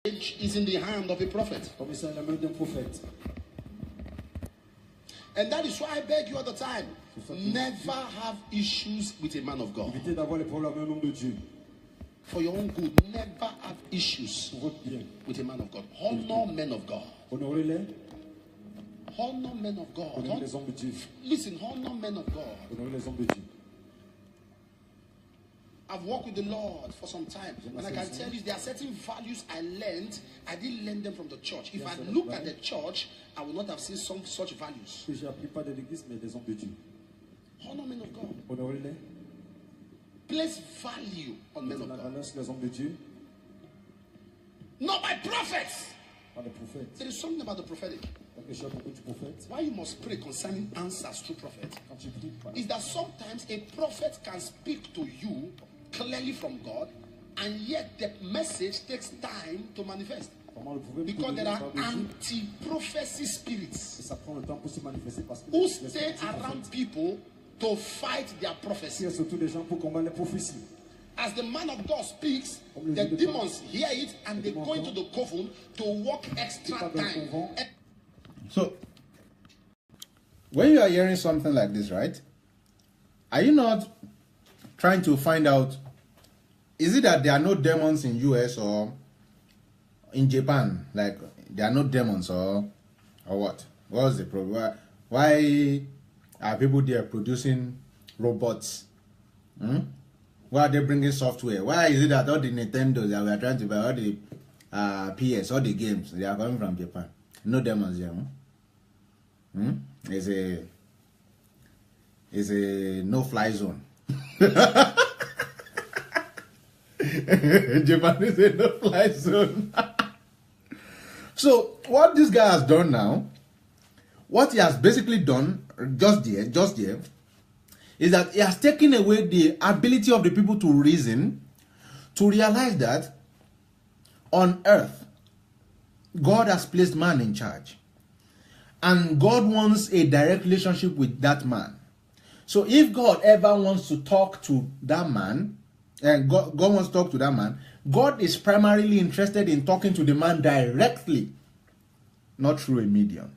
is in the hand of a prophet. And that is why I beg you all the time, never have issues with a man of God. For your own good, never have issues with a man of God. Honor men of God. Honor men of God. Listen, honor men of God. I've worked with the Lord for some time, and I can tell you there are certain values I learned. I didn't learn them from the church. If I looked at the church, I would not have seen some such values. Honor men of God. Place value on men of God. Not by prophets. There is something about the prophetic. Why you must pray concerning answers through prophet is that sometimes a prophet can speak to you clearly from God, and yet the message takes time to manifest. Because there are anti-prophecy spirits who stay around people to fight their prophecy. As the man of God speaks, the demons hear it and they go into the coven to work extra time. So, when you are hearing something like this, right, are you not trying to find out, is it that there are no demons in US or in Japan? Like, there are no demons or what? What's the problem? Why are people there producing robots? Why are they bringing software? Why is it that all the Nintendos that we are trying to buy, all the PS, all the games, they are coming from Japan? No demons here. It's a no-fly zone. Japan is a no-fly zone. So what this guy has done now, what he has basically done just there, is that he has taken away the ability of the people to reason, to realize that on earth, God has placed man in charge. And God wants a direct relationship with that man. So if God ever wants to talk to that man, and God wants to talk to that man, God is primarily interested in talking to the man directly, not through a medium,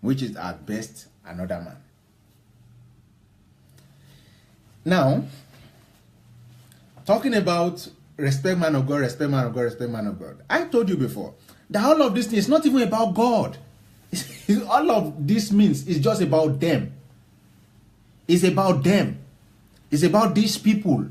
which is at best another man. Now, talking about respect man of God, respect man of God, respect man of God. I told you before that all of this thing is not even about God. All of this means is just about them. It's about them. It's about these people.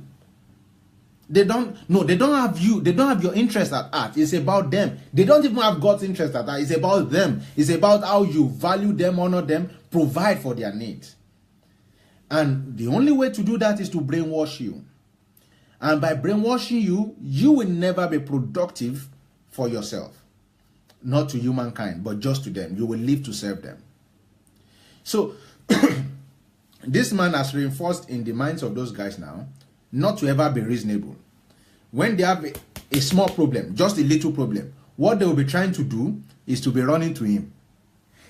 They don't have you. They don't have your interest at heart. It's about them. They don't even have God's interest at heart. It's about them. It's about how you value them, honor them, provide for their needs. And the only way to do that is to brainwash you. And by brainwashing you, you will never be productive for yourself. Not to humankind, but just to them. You will live to serve them. So, this man has reinforced in the minds of those guys now not to ever be reasonable. When they have a small problem, just a little problem, what they will be trying to do is to be running to him.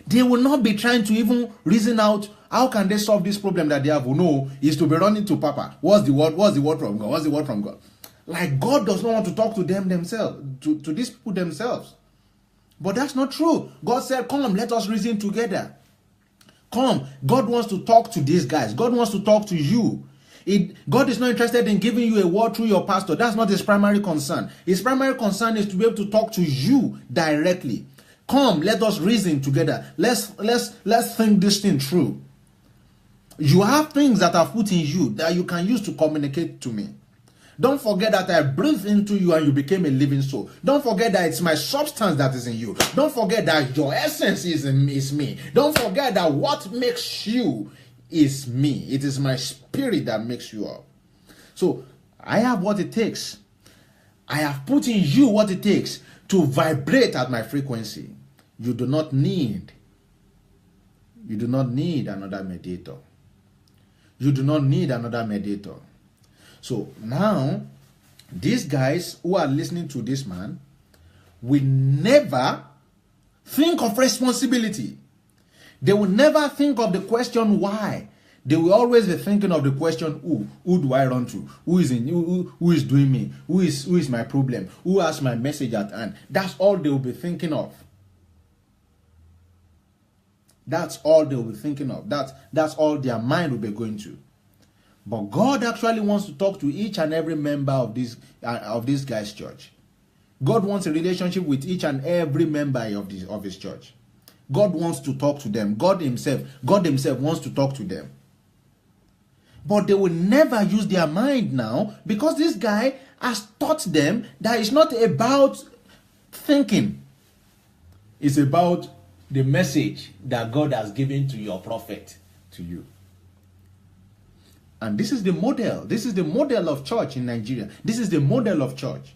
They will not be trying to even reason out how can they solve this problem that they have. No, is to be running to Papa. What's the word? What's the word from God? What's the word from God? Like God does not want to talk to them themselves, to these people themselves. But that's not true. God said, come, let us reason together. Come, God wants to talk to these guys. God wants to talk to you. God is not interested in giving you a word through your pastor. That's not his primary concern. His primary concern is to be able to talk to you directly. Come, let us reason together. Let's think this thing through. You have things that are put in you that you can use to communicate to me. Don't forget that I breathed into you and you became a living soul. Don't forget that it's my substance that is in you. Don't forget that your essence is me. Don't forget that what makes you is me. It is my spirit that makes you up. So I have what it takes. I have put in you what it takes to vibrate at my frequency. You do not need another mediator. You do not need another mediator. So now, these guys who are listening to this man will never think of responsibility. They will never think of the question why. They will always be thinking of the question, who do I run to? Who is doing me? Who is my problem? Who has my message at hand? That's all they will be thinking of. That's all they will be thinking of. That's all their mind will be going to. But God actually wants to talk to each and every member of this guy's church. God wants a relationship with each and every member of his church. God wants to talk to them. God himself wants to talk to them. But they will never use their mind now, because this guy has taught them that it's not about thinking. It's about the message that God has given to your prophet to you. And this is the model. This is the model of church in Nigeria. This is the model of church.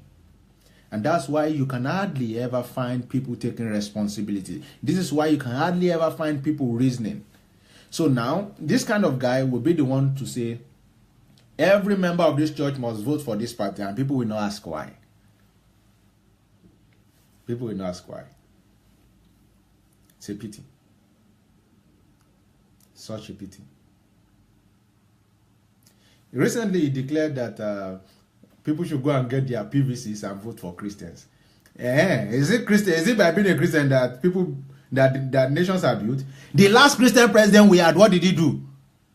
And that's why you can hardly ever find people taking responsibility. This is why you can hardly ever find people reasoning. So now, this kind of guy will be the one to say, every member of this church must vote for this party, and people will not ask why. People will not ask why. It's a pity. Such a pity. Recently, he declared that people should go and get their PVCs and vote for Christians. Is it by being a Christian that that nations are built? The last Christian president we had, what did he do?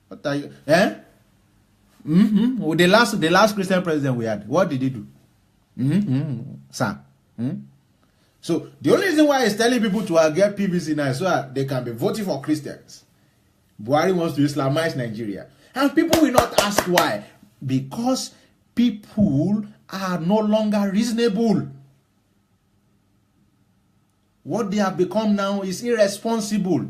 What are you? The last Christian president we had, what did he do? Sir. So the only reason why he's telling people to get PVC now is so that they can be voting for Christians. Buhari wants to Islamize Nigeria. And people will not ask why. Because people are no longer reasonable. What they have become now is irresponsible.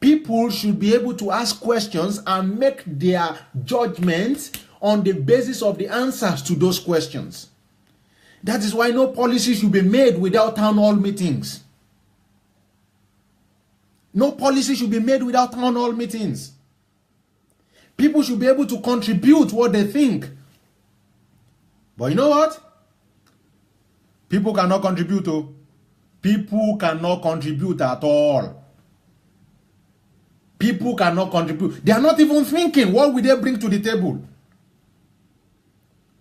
People should be able to ask questions and make their judgments on the basis of the answers to those questions. That is why no policy should be made without town hall meetings. No policy should be made without town hall meetings. People should be able to contribute what they think. But you know what? People cannot contribute. People cannot contribute at all. People cannot contribute. They are not even thinking, what will they bring to the table?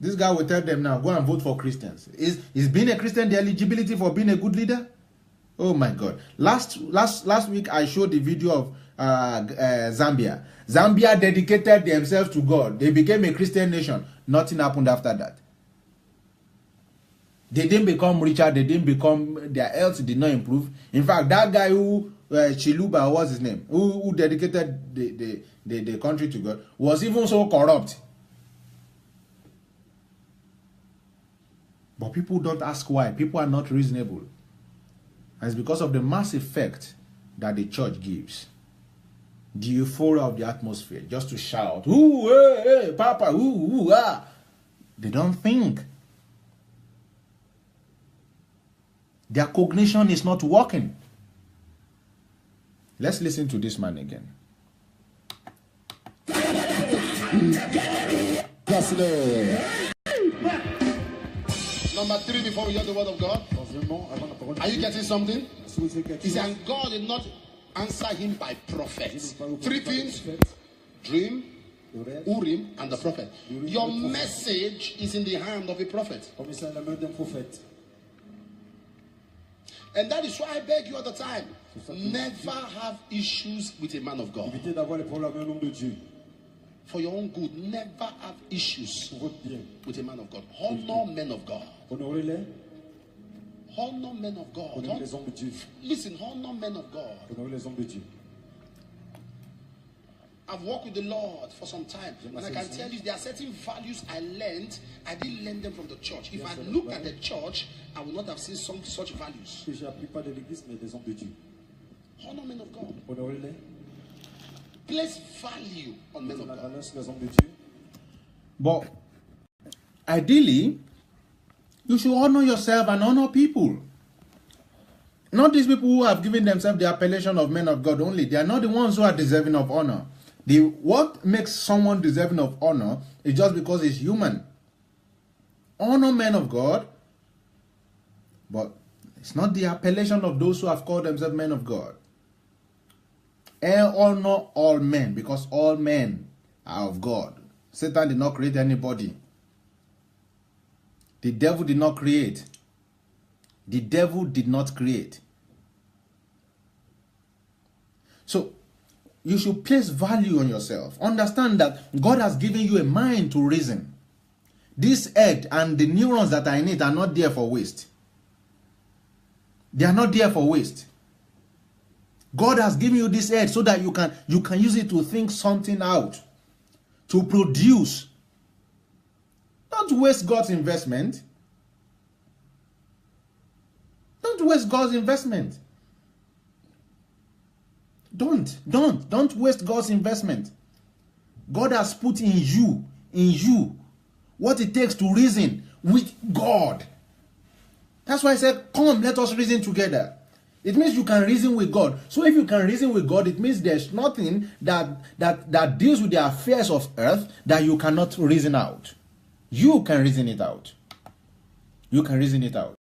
This guy will tell them now, go and vote for Christians. Is being a Christian the eligibility for being a good leader? Oh my God. Last week I showed the video of Zambia. Zambia dedicated themselves to God. They became a Christian nation. Nothing happened after that. They didn't become richer. Their health did not improve. In fact, that guy who, Chiluba, what's his name? Who dedicated the country to God, was even so corrupt. But people don't ask why. People are not reasonable. And it's because of the mass effect that the church gives. The euphoria of the atmosphere, just to shout, ooh, hey, Papa, ooh, ah. They don't think. Their cognition is not working. Let's listen to this man again. Number 3, before we hear the word of God. Are you getting something? He said, and God did not answer him by prophets. 3 things: dream, Urim, and the prophet. Your message is in the hand of a prophet. And that is why I beg you all the time, never have issues with a man of God. For your own good, never have issues with a man of God. Honor men of God. Honor men of God. Listen, honor men of God. I've worked with the Lord for some time, and I can tell you there are certain values I learned. I didn't learn them from the church. If I looked at the church, I would not have seen such values. Honor men of God. Place value on men of God. But ideally, you should honor yourself and honor people. Not these people who have given themselves the appellation of men of God only. They are not the ones who are deserving of honor. What makes someone deserving of honor is just because he's human. Honor men of God, but it's not the appellation of those who have called themselves men of God. Honor all men, because all men are of God. Satan did not create anybody. The devil did not create. The devil did not create. So, you should place value on yourself. Understand that God has given you a mind to reason. This head and the neurons that are in it are not there for waste. They are not there for waste. God has given you this head so that you can use it to think something out, to produce. Don't waste God's investment. Don't waste God's investment. Don't waste God's investment. God has put in you, what it takes to reason with God. That's why I said, come, let us reason together. It means you can reason with God. So if you can reason with God, it means there's nothing that deals with the affairs of earth that you cannot reason out. You can reason it out. You can reason it out.